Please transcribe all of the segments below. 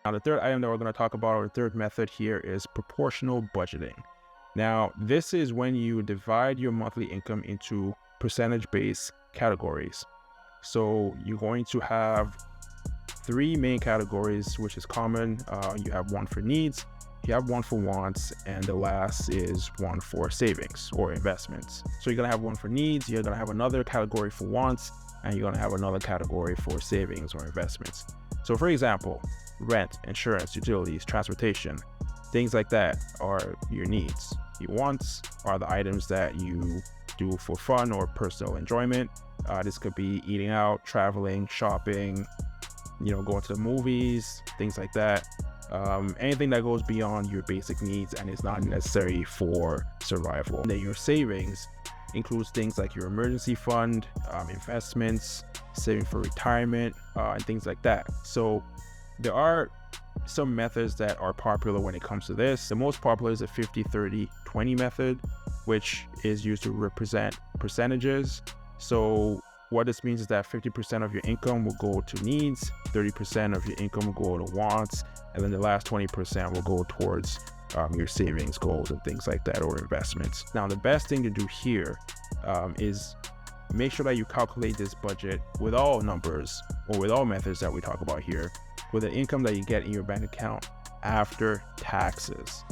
Now, the third item that we're going to talk about, or the third method here, is proportional budgeting. Now, this is when you divide your monthly income into percentage-based categories. So you're going to have three main categories, which is common. You have one for needs, you have one for wants, and the last is one for savings or investments. So you're going to have one for needs, you're going to have another category for wants, and you're going to have another category for savings or investments. So for example, rent, insurance, utilities, transportation, things like that are your needs. Your wants are the items that you do for fun or personal enjoyment. This could be eating out, traveling, shopping, going to the movies, things like that. Anything that goes beyond your basic needs and is not necessary for survival. And then your savings includes things like your emergency fund, investments, saving for retirement, and things like that. So there are some methods that are popular when it comes to this. The most popular is the 50-30-20 method, which is used to represent percentages. So what this means is that 50% of your income will go to needs, 30% of your income will go to wants, and then the last 20% will go towards your savings goals and things like that, or investments. Now, the best thing to do here is make sure that you calculate this budget with all numbers, or with all methods that we talk about here, with the income that you get in your bank account after taxes.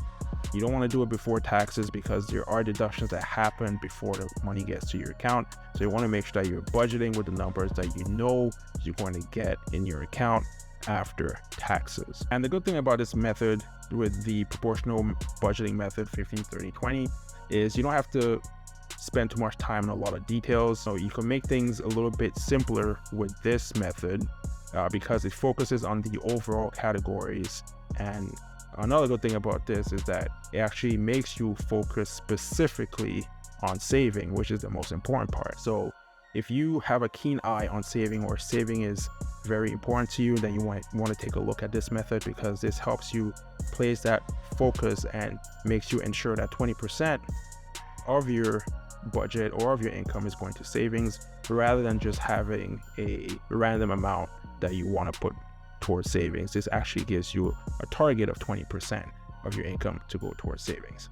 You don't want to do it before taxes because there are deductions that happen before the money gets to your account. So you want to make sure that you're budgeting with the numbers that you know you're going to get in your account after taxes. And the good thing about this method, with the proportional budgeting method 15-30-20, is you don't have to spend too much time on a lot of details. So you can make things a little bit simpler with this method because it focuses on the overall categories. And another good thing about this is that it actually makes you focus specifically on saving, which is the most important part. So if you have a keen eye on saving, or saving is very important to you, then you want to take a look at this method, because this helps you place that focus and makes you ensure that 20% of your budget or of your income is going to savings, rather than just having a random amount that you want to put towards savings. This actually gives you a target of 20% of your income to go towards savings.